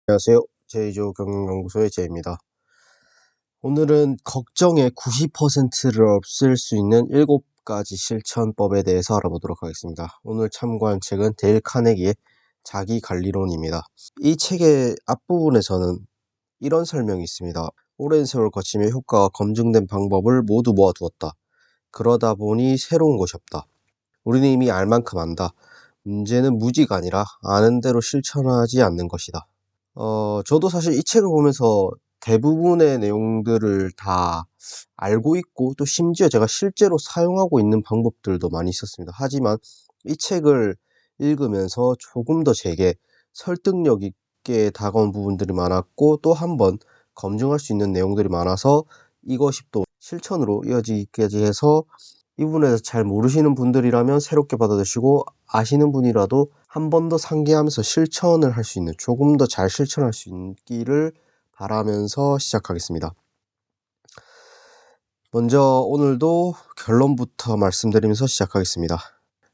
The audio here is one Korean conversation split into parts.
안녕하세요. 제이조 경영연구소의 제이입니다. 오늘은 걱정의 90%를 없앨 수 있는 7가지 실천법에 대해서 알아보도록 하겠습니다. 오늘 참고한 책은 데일 카네기의 자기관리론입니다. 이 책의 앞부분에서는 이런 설명이 있습니다. 오랜 세월 거치며 효과가 검증된 방법을 모두 모아두었다. 그러다 보니 새로운 것이 없다. 우리는 이미 알 만큼 안다. 문제는 무지가 아니라 아는 대로 실천하지 않는 것이다. 저도 사실 이 책을 보면서 대부분의 내용들을 다 알고 있고, 또 심지어 제가 실제로 사용하고 있는 방법들도 많이 있었습니다. 하지만 이 책을 읽으면서 조금 더 제게 설득력 있게 다가온 부분들이 많았고, 또 한 번 검증할 수 있는 내용들이 많아서 이것이 또 실천으로 이어지기까지 해서, 이 부분에 대해서 잘 모르시는 분들이라면 새롭게 받아들이시고, 아시는 분이라도 한 번 더 상기하면서 실천을 할 수 있는, 조금 더 잘 실천할 수 있기를 바라면서 시작하겠습니다. 먼저 오늘도 결론부터 말씀드리면서 시작하겠습니다.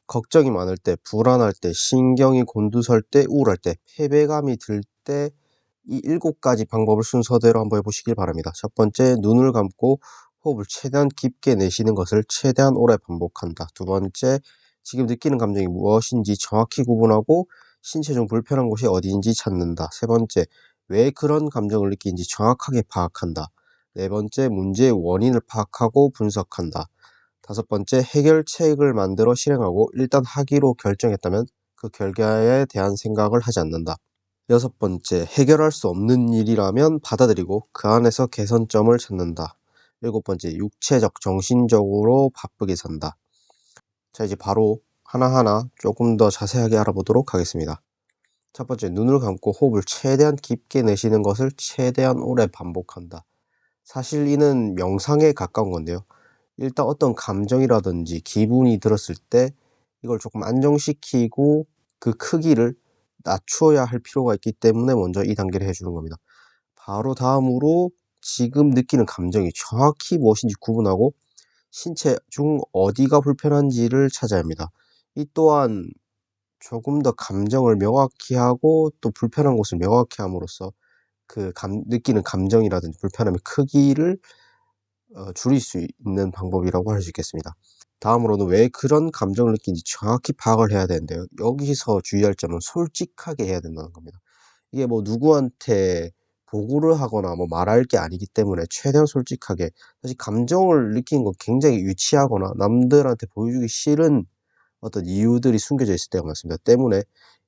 걱정이 많을 때, 불안할 때, 신경이 곤두설 때, 우울할 때, 패배감이 들 때, 이 7가지 방법을 순서대로 한번 해보시길 바랍니다. 첫 번째, 눈을 감고 호흡을 최대한 깊게 내쉬는 것을 최대한 오래 반복한다. 두 번째, 지금 느끼는 감정이 무엇인지 정확히 구분하고 신체 중 불편한 곳이 어디인지 찾는다. 세 번째, 왜 그런 감정을 느끼는지 정확하게 파악한다. 네 번째, 문제의 원인을 파악하고 분석한다. 다섯 번째, 해결책을 만들어 실행하고 일단 하기로 결정했다면 그 결과에 대한 생각을 하지 않는다. 여섯 번째, 해결할 수 없는 일이라면 받아들이고 그 안에서 개선점을 찾는다. 일곱 번째, 육체적, 정신적으로 바쁘게 산다. 자, 이제 바로 하나하나 조금 더 자세하게 알아보도록 하겠습니다. 첫 번째, 눈을 감고 호흡을 최대한 깊게 내쉬는 것을 최대한 오래 반복한다. 사실 이는 명상에 가까운 건데요. 일단 어떤 감정이라든지 기분이 들었을 때 이걸 조금 안정시키고 그 크기를 낮추어야 할 필요가 있기 때문에 먼저 이 단계를 해주는 겁니다. 바로 다음으로 지금 느끼는 감정이 정확히 무엇인지 구분하고 신체 중 어디가 불편한지를 찾아야 합니다. 이 또한 조금 더 감정을 명확히 하고 또 불편한 곳을 명확히 함으로써 그 느끼는 감정이라든지 불편함의 크기를 줄일 수 있는 방법이라고 할 수 있겠습니다. 다음으로는 왜 그런 감정을 느끼는지 정확히 파악을 해야 되는데요. 여기서 주의할 점은 솔직하게 해야 된다는 겁니다. 이게 뭐 누구한테 보고를 하거나 뭐 말할 게 아니기 때문에 최대한 솔직하게, 사실 감정을 느끼는 건 굉장히 유치하거나 남들한테 보여주기 싫은 어떤 이유들이 숨겨져 있을 때가 많습니다. 때문에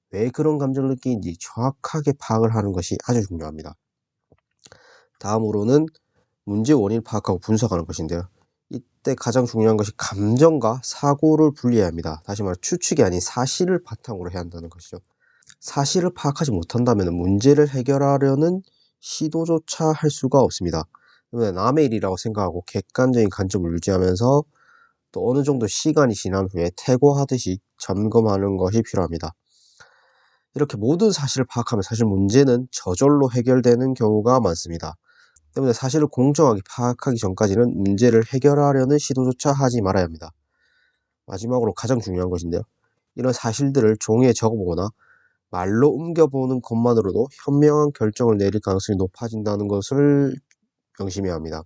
왜 그런 감정을 느끼는지 정확하게 파악을 하는 것이 아주 중요합니다. 다음으로는 문제 원인을 파악하고 분석하는 것인데요. 이때 가장 중요한 것이 감정과 사고를 분리해야 합니다. 다시 말해 추측이 아닌 사실을 바탕으로 해야 한다는 것이죠. 사실을 파악하지 못한다면 문제를 해결하려는 시도조차 할 수가 없습니다. 때문에 남의 일이라고 생각하고 객관적인 관점을 유지하면서 또 어느 정도 시간이 지난 후에 퇴고하듯이 점검하는 것이 필요합니다. 이렇게 모든 사실을 파악하면 사실 문제는 저절로 해결되는 경우가 많습니다. 때문에 사실을 공정하게 파악하기 전까지는 문제를 해결하려는 시도조차 하지 말아야 합니다. 마지막으로 가장 중요한 것인데요. 이런 사실들을 종이에 적어보거나 말로 옮겨보는 것만으로도 현명한 결정을 내릴 가능성이 높아진다는 것을 명심해야 합니다.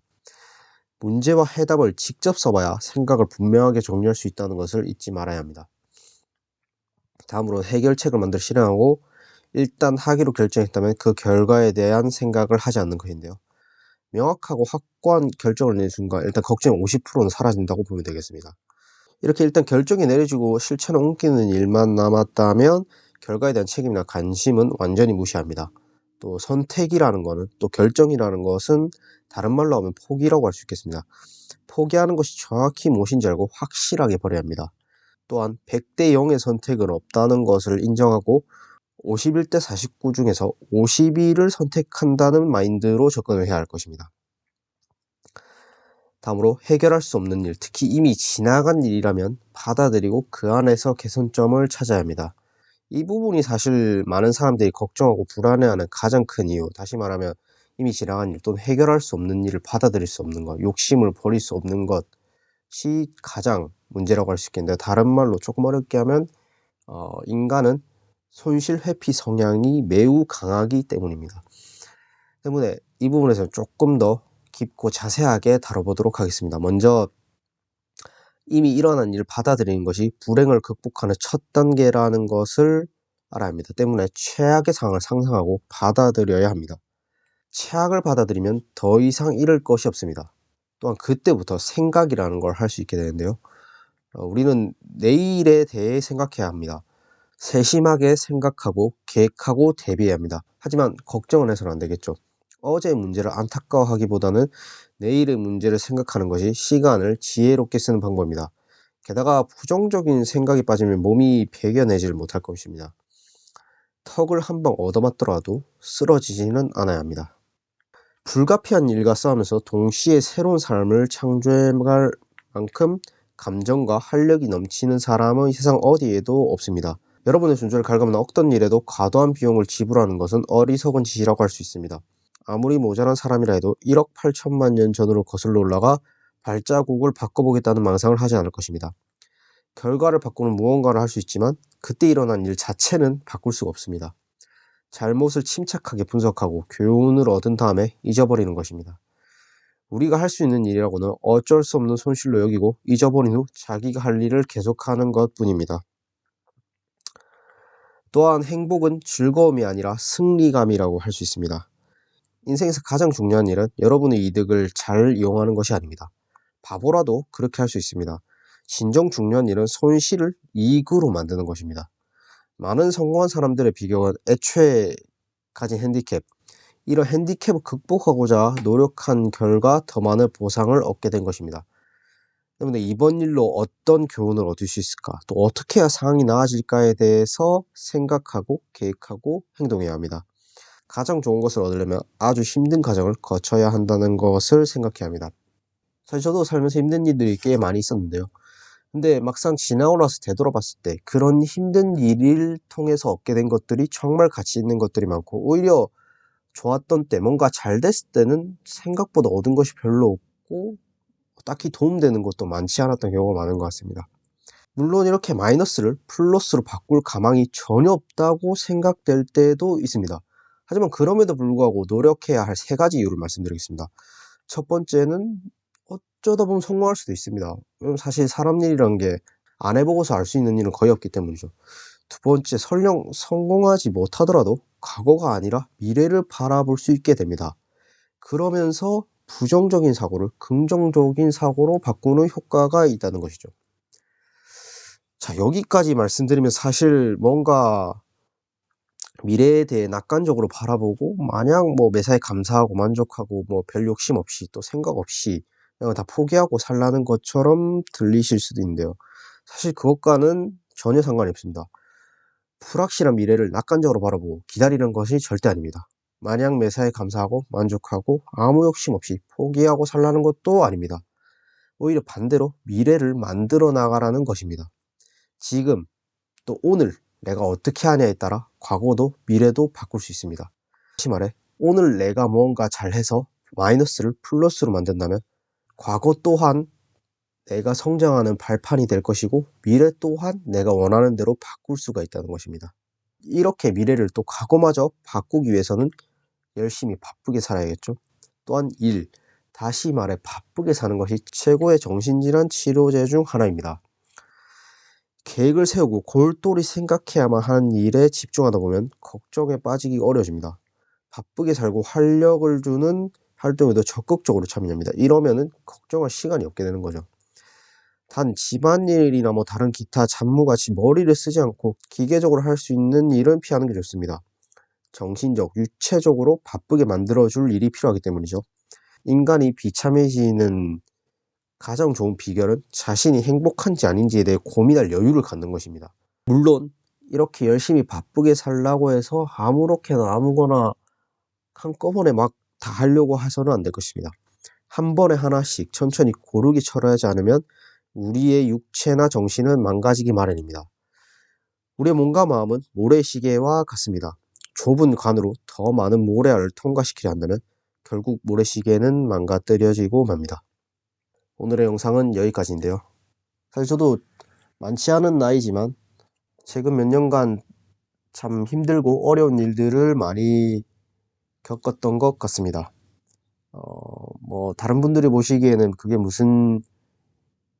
문제와 해답을 직접 써봐야 생각을 분명하게 정리할 수 있다는 것을 잊지 말아야 합니다. 다음으로 해결책을 만들어 실행하고 일단 하기로 결정했다면 그 결과에 대한 생각을 하지 않는 것인데요. 명확하고 확고한 결정을 내는 순간 일단 걱정의 50%는 사라진다고 보면 되겠습니다. 이렇게 일단 결정이 내려지고 실천에 옮기는 일만 남았다면 결과에 대한 책임이나 관심은 완전히 무시합니다. 또 선택이라는 것은, 또 결정이라는 것은 다른 말로 하면 포기라고 할 수 있겠습니다. 포기하는 것이 정확히 무엇인지 알고 확실하게 버려야 합니다. 또한 100대 0의 선택은 없다는 것을 인정하고 51대 49 중에서 52를 선택한다는 마인드로 접근을 해야 할 것입니다. 다음으로 해결할 수 없는 일, 특히 이미 지나간 일이라면 받아들이고 그 안에서 개선점을 찾아야 합니다. 이 부분이 사실 많은 사람들이 걱정하고 불안해하는 가장 큰 이유, 다시 말하면 이미 지나간 일 또는 해결할 수 없는 일을 받아들일 수 없는 것, 욕심을 버릴 수 없는 것이 가장 문제라고 할 수 있겠는데, 다른 말로 조금 어렵게 하면 인간은 손실 회피 성향이 매우 강하기 때문입니다. 때문에 이 부분에서 조금 더 깊고 자세하게 다뤄보도록 하겠습니다. 먼저 이미 일어난 일을 받아들이는 것이 불행을 극복하는 첫 단계라는 것을 알아야 합니다. 때문에 최악의 상황을 상상하고 받아들여야 합니다. 최악을 받아들이면 더 이상 잃을 것이 없습니다. 또한 그때부터 생각이라는 걸 할 수 있게 되는데요. 우리는 내일에 대해 생각해야 합니다. 세심하게 생각하고 계획하고 대비해야 합니다. 하지만 걱정은 해서는 안 되겠죠. 어제의 문제를 안타까워하기보다는 내일의 문제를 생각하는 것이 시간을 지혜롭게 쓰는 방법입니다. 게다가 부정적인 생각이 빠지면 몸이 배겨내지를 못할 것입니다. 턱을 한 방 얻어맞더라도 쓰러지지는 않아야 합니다. 불가피한 일과 싸우면서 동시에 새로운 삶을 창조해갈 만큼 감정과 활력이 넘치는 사람은 세상 어디에도 없습니다. 여러분의 존재를 갉아먹는 어떤 일에도 과도한 비용을 지불하는 것은 어리석은 짓이라고 할 수 있습니다. 아무리 모자란 사람이라 해도 1억 8천만 년 전으로 거슬러 올라가 발자국을 바꿔보겠다는 망상을 하지 않을 것입니다. 결과를 바꾸는 무언가를 할 수 있지만 그때 일어난 일 자체는 바꿀 수가 없습니다. 잘못을 침착하게 분석하고 교훈을 얻은 다음에 잊어버리는 것입니다. 우리가 할 수 있는 일이라고는 어쩔 수 없는 손실로 여기고 잊어버린 후 자기가 할 일을 계속하는 것뿐입니다. 또한 행복은 즐거움이 아니라 승리감이라고 할 수 있습니다. 인생에서 가장 중요한 일은 여러분의 이득을 잘 이용하는 것이 아닙니다. 바보라도 그렇게 할 수 있습니다. 진정 중요한 일은 손실을 이익으로 만드는 것입니다. 많은 성공한 사람들의 비결은 애초에 가진 핸디캡, 이런 핸디캡을 극복하고자 노력한 결과 더 많은 보상을 얻게 된 것입니다. 때문에 이번 일로 어떤 교훈을 얻을 수 있을까, 또 어떻게 해야 상황이 나아질까에 대해서 생각하고 계획하고 행동해야 합니다. 가장 좋은 것을 얻으려면 아주 힘든 과정을 거쳐야 한다는 것을 생각해야 합니다. 사실 저도 살면서 힘든 일들이 꽤 많이 있었는데요. 근데 막상 지나고 나서 되돌아봤을 때 그런 힘든 일을 통해서 얻게 된 것들이 정말 가치 있는 것들이 많고, 오히려 좋았던 때, 뭔가 잘 됐을 때는 생각보다 얻은 것이 별로 없고 딱히 도움되는 것도 많지 않았던 경우가 많은 것 같습니다. 물론 이렇게 마이너스를 플러스로 바꿀 가망이 전혀 없다고 생각될 때도 있습니다. 하지만 그럼에도 불구하고 노력해야 할 3가지 이유를 말씀드리겠습니다. 첫 번째는 어쩌다 보면 성공할 수도 있습니다. 왜냐면 사실 사람 일이란 게 안 해보고서 알 수 있는 일은 거의 없기 때문이죠. 두 번째, 설령 성공하지 못하더라도 과거가 아니라 미래를 바라볼 수 있게 됩니다. 그러면서 부정적인 사고를 긍정적인 사고로 바꾸는 효과가 있다는 것이죠. 자, 여기까지 말씀드리면 사실 뭔가 미래에 대해 낙관적으로 바라보고 마냥 매사에 감사하고 만족하고 별 욕심 없이 또 생각 없이 그냥 다 포기하고 살라는 것처럼 들리실 수도 있는데요. 사실 그것과는 전혀 상관이 없습니다. 불확실한 미래를 낙관적으로 바라보고 기다리는 것이 절대 아닙니다. 마냥 매사에 감사하고 만족하고 아무 욕심 없이 포기하고 살라는 것도 아닙니다. 오히려 반대로 미래를 만들어 나가라는 것입니다. 지금 또 오늘 내가 어떻게 하냐에 따라 과거도 미래도 바꿀 수 있습니다. 다시 말해, 오늘 내가 뭔가 잘해서 마이너스를 플러스로 만든다면 과거 또한 내가 성장하는 발판이 될 것이고, 미래 또한 내가 원하는 대로 바꿀 수가 있다는 것입니다. 이렇게 미래를 또 과거마저 바꾸기 위해서는 열심히 바쁘게 살아야겠죠. 또한 다시 말해 바쁘게 사는 것이 최고의 정신질환 치료제 중 하나입니다. 계획을 세우고 골똘히 생각해야만 하는 일에 집중하다 보면 걱정에 빠지기 어려워집니다. 바쁘게 살고 활력을 주는 활동에도 적극적으로 참여합니다. 이러면은 걱정할 시간이 없게 되는 거죠. 단 집안일이나 다른 기타 잡무같이 머리를 쓰지 않고 기계적으로 할 수 있는 일은 피하는 게 좋습니다. 정신적, 육체적으로 바쁘게 만들어줄 일이 필요하기 때문이죠. 인간이 비참해지는 가장 좋은 비결은 자신이 행복한지 아닌지에 대해 고민할 여유를 갖는 것입니다. 물론 이렇게 열심히 바쁘게 살라고 해서 아무렇게나 아무거나 한꺼번에 막 다 하려고 해서는 안 될 것입니다. 한 번에 하나씩 천천히 고르게 처리하지 않으면 우리의 육체나 정신은 망가지기 마련입니다. 우리의 몸과 마음은 모래시계와 같습니다. 좁은 관으로 더 많은 모래알을 통과시키지 않는다면 결국 모래시계는 망가뜨려지고 맙니다. 오늘의 영상은 여기까지인데요. 사실 저도 많지 않은 나이지만 최근 몇 년간 참 힘들고 어려운 일들을 많이 겪었던 것 같습니다. 뭐 다른 분들이 보시기에는 그게 무슨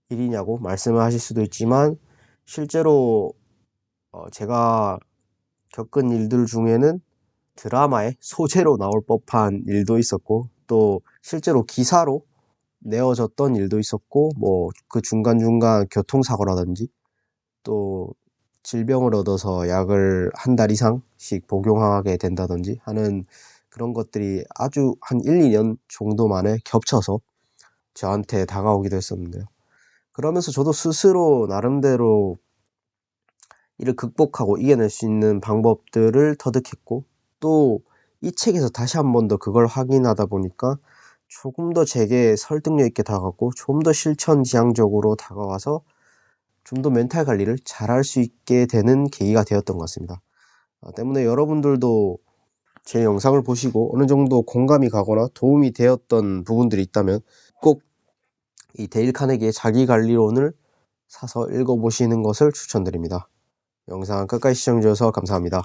일이냐고 말씀을 하실 수도 있지만, 실제로 제가 겪은 일들 중에는 드라마의 소재로 나올 법한 일도 있었고, 또 실제로 기사로 내어졌던 일도 있었고, 뭐 그 중간중간 교통사고라든지 또 질병을 얻어서 약을 한 달 이상씩 복용하게 된다든지 하는 그런 것들이 아주 한 1, 2년 정도 만에 겹쳐서 저한테 다가오기도 했었는데요. 그러면서 저도 스스로 나름대로 이를 극복하고 이겨낼 수 있는 방법들을 터득했고, 또 이 책에서 다시 한 번 더 그걸 확인하다 보니까 조금 더 제게 설득력 있게 다가갔고, 좀 더 실천지향적으로 다가와서 좀 더 멘탈 관리를 잘할 수 있게 되는 계기가 되었던 것 같습니다. 때문에 여러분들도 제 영상을 보시고 어느 정도 공감이 가거나 도움이 되었던 부분들이 있다면 꼭 이 데일 카네기의 자기관리론을 사서 읽어보시는 것을 추천드립니다. 영상 끝까지 시청해 주셔서 감사합니다.